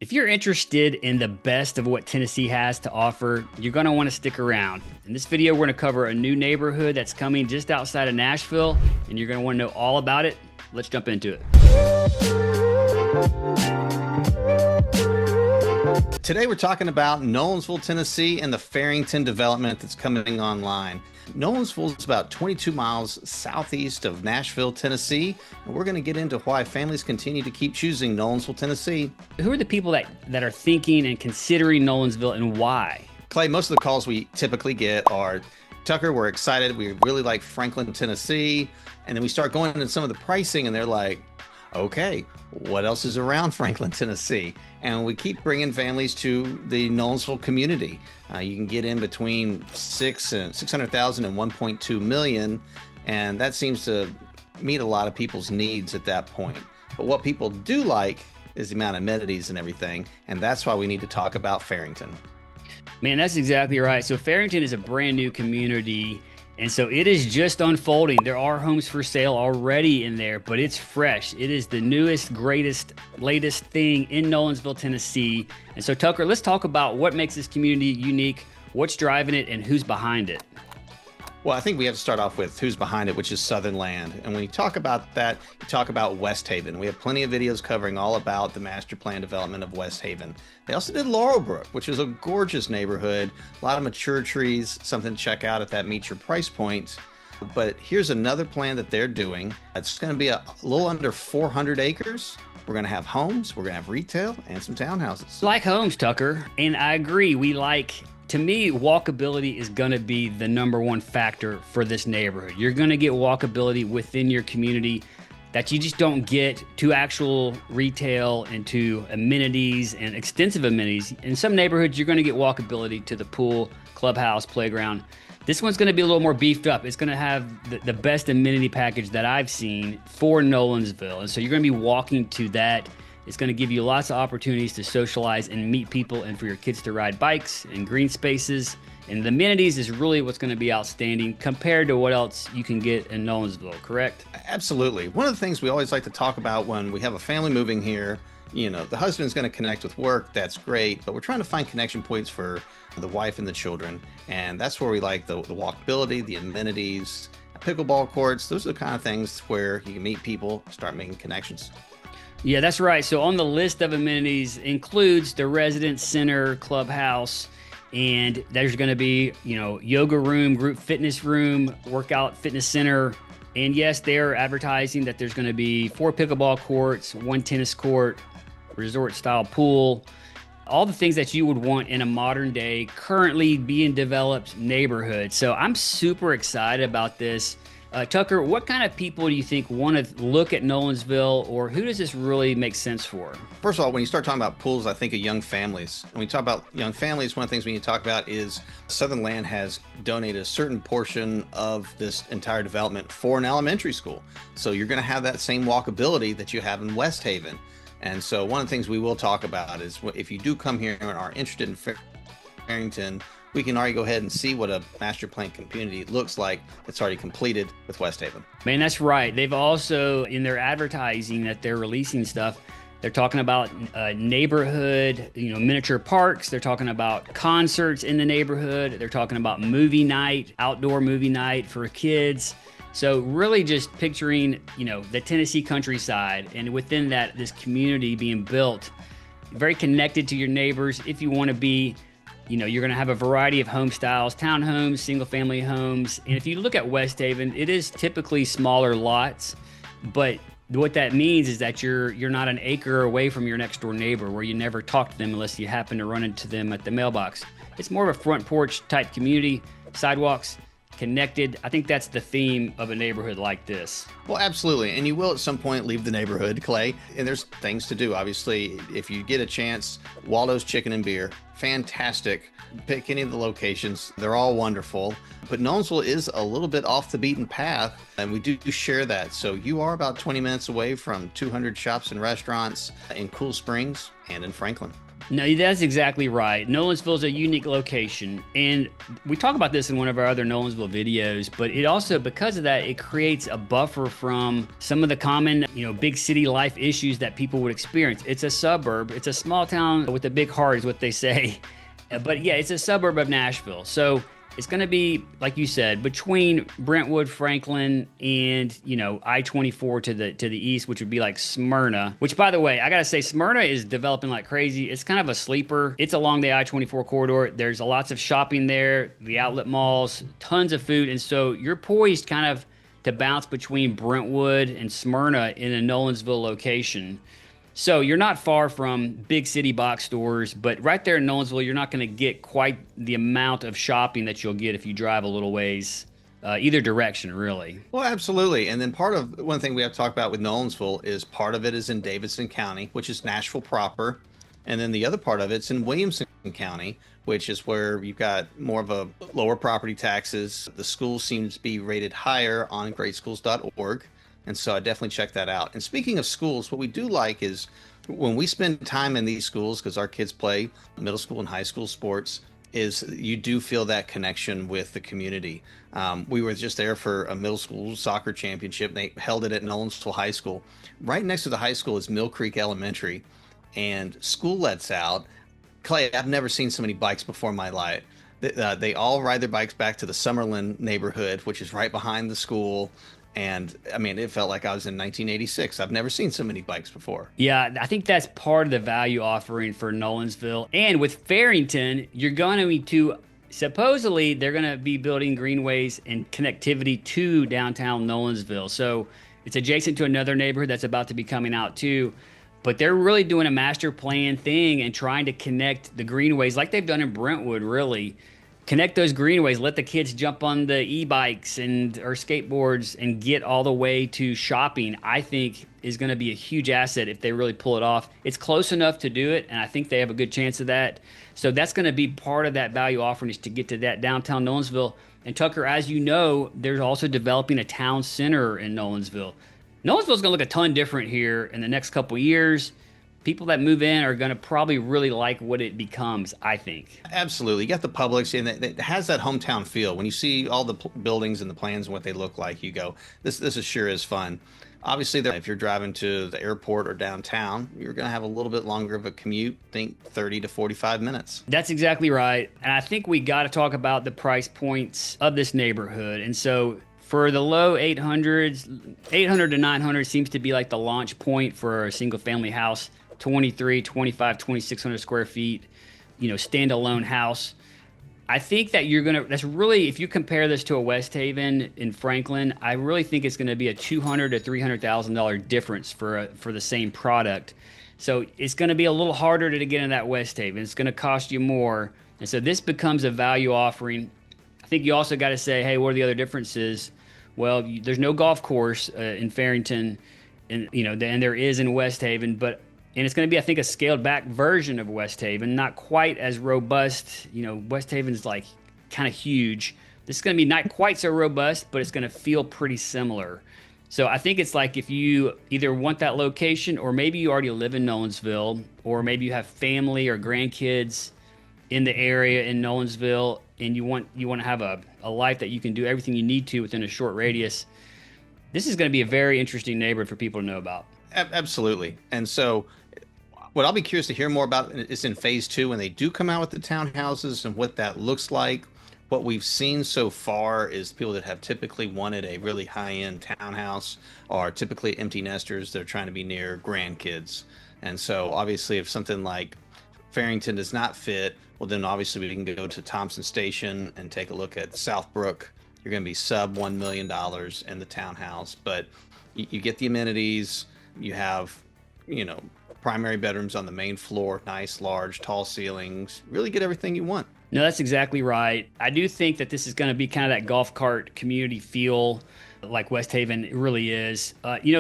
If you're interested in the best of what Tennessee has to offer, you're going to want to stick around. In this video, we're going to cover a new neighborhood that's coming just outside of Nashville, and you're going to want to know all about it. Let's jump into it. Today we're talking about Nolensville, Tennessee, and the Fairington development that's coming online. Nolensville is about 22 miles southeast of Nashville, Tennessee, and we're going to get into why families continue to keep choosing Nolensville, Tennessee. Who are the people that are thinking and considering Nolensville, and why? Clay, most of the calls we typically get are, Tucker, we're excited. We really like Franklin, Tennessee. And then we start going into some of the pricing and they're like, okay, what else is around Franklin, Tennessee? And we keep bringing families to the Nolensville community. You can get in between 600,000 and 1.2 million, and that seems to meet a lot of people's needs at that point. But what people do like is the amount of amenities and everything, and that's why we need to talk about Fairington. Man, that's exactly right. So Fairington is a brand new community, and so it is just unfolding. There are homes for sale already in there, but it's fresh. It is the newest, greatest, latest thing in Nolensville, Tennessee. And so, Tucker, let's talk about what makes this community unique, what's driving it, and who's behind it. Well, I think we have to start off with who's behind it, which is Southern Land. And when you talk about that, you talk about West Haven. We have plenty of videos covering all about the master plan development of West Haven. They also did Laurelbrook, which is a gorgeous neighborhood, a lot of mature trees, something to check out if that meets your price point. But here's another plan that they're doing. It's going to be a little under 400 acres. We're going to have homes, we're going to have retail, and some townhouses. Like homes, Tucker. And I agree. To me, walkability is going to be the number one factor for this neighborhood. You're going to get walkability within your community that you just don't get to actual retail and to amenities and extensive amenities. In some neighborhoods, you're going to get walkability to the pool, clubhouse, playground. This one's going to be a little more beefed up. It's going to have the best amenity package that I've seen for Nolensville. And so you're going to be walking to that. It's going to give you lots of opportunities to socialize and meet people, and for your kids to ride bikes and green spaces. And the amenities is really what's going to be outstanding compared to what else you can get in Nolensville, correct? Absolutely. One of the things we always like to talk about when we have a family moving here, you know, the husband's going to connect with work. That's great. But we're trying to find connection points for the wife and the children. And that's where we like the walkability, the amenities, pickleball courts. Those are the kind of things where you can meet people, start making connections. Yeah, that's right. So on the list of amenities includes the residence center, clubhouse, and there's going to be, yoga room, group fitness room, workout fitness center. And yes, they're advertising that there's going to be 4 pickleball courts, 1 tennis court, resort style pool, all the things that you would want in a modern day, currently being developed neighborhood. So I'm super excited about this. Tucker, what kind of people do you think want to look at Nolensville, or who does this really make sense for? First of all, when you start talking about pools, I think of young families. When we talk about young families, one of the things we need to talk about is Southern Land has donated a certain portion of this entire development for an elementary school. So you're going to have that same walkability that you have in West Haven. And so one of the things we will talk about is if you do come here and are interested in Fairington, we can already go ahead and see what a master plan community looks like that's already completed with West Haven. Man, that's right. They've also, in their advertising that they're releasing stuff, they're talking about neighborhood, miniature parks. They're talking about concerts in the neighborhood. They're talking about movie night, outdoor movie night for kids. So really just picturing, the Tennessee countryside, and within that, this community being built, very connected to your neighbors. If you want to be, you're going to have a variety of home styles, townhomes, single family homes. And if you look at West Haven, it is typically smaller lots, but what that means is that you're not an acre away from your next door neighbor where you never talk to them unless you happen to run into them at the mailbox. It's more of a front porch type community, sidewalks, connected. I think that's the theme of a neighborhood like this. Well, absolutely. And you will at some point leave the neighborhood, Clay. And there's things to do. Obviously, if you get a chance, Waldo's Chicken and Beer, fantastic. Pick any of the locations. They're all wonderful. But Nolensville is a little bit off the beaten path, and we do share that. So you are about 20 minutes away from 200 shops and restaurants in Cool Springs and in Franklin. No, that's exactly right. Nolensville is a unique location. And we talk about this in one of our other Nolensville videos, but it also, because of that, it creates a buffer from some of the common, big city life issues that people would experience. It's a suburb. It's a small town with a big heart is what they say. But yeah, it's a suburb of Nashville. So it's going to be, like you said, between Brentwood, Franklin, and I-24 to the east, which would be like Smyrna. Which, by the way, I gotta say, Smyrna is developing like crazy. It's kind of a sleeper. It's along the I-24 corridor. There's lots of shopping there, the outlet malls, tons of food, and so you're poised kind of to bounce between Brentwood and Smyrna in a Nolensville location. So you're not far from big city box stores, but right there in Nolensville, you're not going to get quite the amount of shopping that you'll get if you drive a little ways, either direction, really. Well, absolutely. And then one thing we have to talk about with Nolensville is part of it is in Davidson County, which is Nashville proper. And then the other part of it's in Williamson County, which is where you've got more of a lower property taxes. The school seems to be rated higher on greatschools.org. And so I definitely check that out. And speaking of schools, what we do like is when we spend time in these schools, because our kids play middle school and high school sports, is you do feel that connection with the community. We were just there for a middle school soccer championship. They held it at Nolensville High School. Right next to the high school is Mill Creek Elementary, and school lets out. Clay, I've never seen so many bikes before in my life. They all ride their bikes back to the Summerlin neighborhood, which is right behind the school. And I mean, it felt like I was in 1986. I've never seen so many bikes before. Yeah, I think that's part of the value offering for Nolensville. And with Fairington, you're going to supposedly they're going to be building greenways and connectivity to downtown Nolensville. So it's adjacent to another neighborhood that's about to be coming out too. But they're really doing a master plan thing and trying to connect the greenways like they've done in Brentwood, really. Connect those greenways, let the kids jump on the e-bikes or skateboards and get all the way to shopping. I think is going to be a huge asset if they really pull it off. It's close enough to do it, and I think they have a good chance of that. So that's going to be part of that value offering, is to get to that downtown Nolensville. And Tucker, as you know, they're also developing a town center in Nolensville. Nolensville's going to look a ton different here in the next couple of years. People that move in are going to probably really like what it becomes, I think. Absolutely. You got the Publix, and it has that hometown feel. When you see all the buildings and the plans and what they look like, you go, this is sure is fun. Obviously, if you're driving to the airport or downtown, you're going to have a little bit longer of a commute, think 30 to 45 minutes. That's exactly right. And I think we got to talk about the price points of this neighborhood. And so for the low 800s, 800 to 900 seems to be like the launch point for a single family house. 23, 25, 2,600 square feet, standalone house. I think that that's really, if you compare this to a West Haven in Franklin, I really think it's going to be a $200,000 to $300,000 difference for the same product. So it's going to be a little harder to get in that West Haven. It's going to cost you more. And so this becomes a value offering. I think you also got to say, hey, what are the other differences? Well, there's no golf course in Fairington, and there is in West Haven, and it's going to be, I think, a scaled back version of West Haven, not quite as robust. West Haven's like kind of huge. This is going to be not quite so robust, but it's going to feel pretty similar. So I think it's like if you either want that location, or maybe you already live in Nolensville, or maybe you have family or grandkids in the area in Nolensville, and you want to have a life that you can do everything you need to within a short radius. This is going to be a very interesting neighborhood for people to know about. Absolutely. And so what I'll be curious to hear more about is in phase 2, when they do come out with the townhouses and what that looks like. What we've seen so far is people that have typically wanted a really high-end townhouse are typically empty nesters. They're trying to be near grandkids. And so obviously if something like Fairington does not fit, well, then obviously we can go to Thompson Station and take a look at Southbrook. You're going to be sub $1 million in the townhouse, but you get the amenities. You have, primary bedrooms on the main floor, nice, large, tall ceilings, really get everything you want. No, that's exactly right. I do think that this is going to be kind of that golf cart community feel like West Haven really is.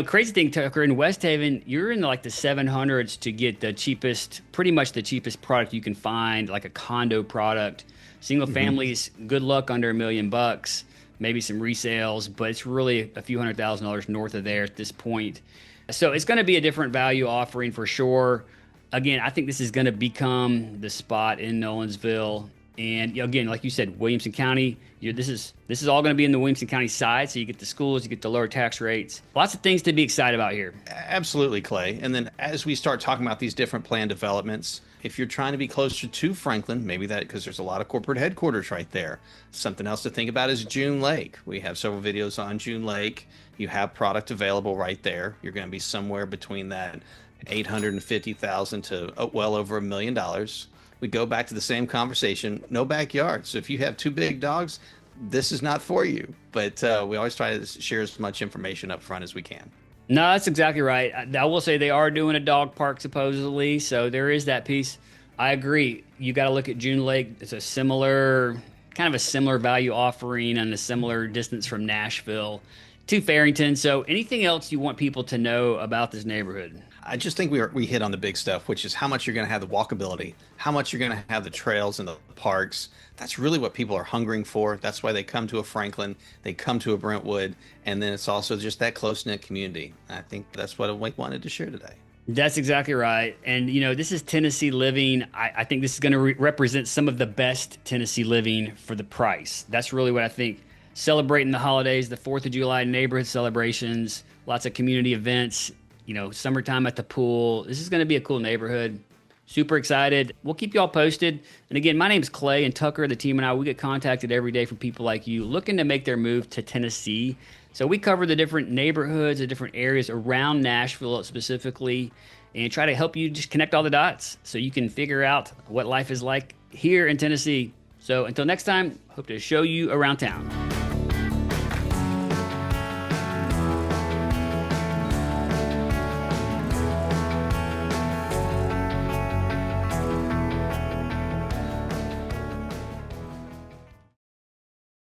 Crazy thing, Tucker, in West Haven, you're in like the 700s to get pretty much the cheapest product you can find, like a condo product. Single families, good luck under $1 million, maybe some resales, but it's really a few $100,000 north of there at this point. So it's going to be a different value offering for sure. Again, I think this is going to become the spot in Nolensville. And again, like you said, Williamson County, this is all going to be in the Williamson County side. So you get the schools, you get the lower tax rates. Lots of things to be excited about here. Absolutely, Clay. And then as we start talking about these different plan developments, if you're trying to be closer to Franklin, maybe that because there's a lot of corporate headquarters right there. Something else to think about is June Lake. We have several videos on June Lake. You have product available right there. You're going to be somewhere between that 850,000 to well over $1 million. We go back to the same conversation, no backyard. So if you have two big dogs, this is not for you. But we always try to share as much information up front as we can. No, that's exactly right. I will say they are doing a dog park supposedly, so there is that piece. I agree. You got to look at June Lake. It's a similar value offering and a similar distance from Nashville to Fairington. So anything else you want people to know about this neighborhood? I just think we hit on the big stuff, which is how much you're going to have the walkability, how much you're going to have the trails and the parks. That's really what people are hungering for. That's why they come to a Franklin, they come to a Brentwood, and then it's also just that close-knit community. I think that's what I wanted to share today. That's exactly right. And, this is Tennessee living. I think this is going to represent some of the best Tennessee living for the price. That's really what I think. Celebrating the holidays, the 4th of July neighborhood celebrations, lots of community events, summertime at the pool. This is going to be a cool neighborhood. Super excited. We'll keep you all posted. And again, my name is Clay, and Tucker, the team, and I, we get contacted every day from people like you looking to make their move to Tennessee. So we cover the different neighborhoods, the different areas around Nashville specifically, and try to help you just connect all the dots so you can figure out what life is like here in Tennessee. So until next time, hope to show you around town.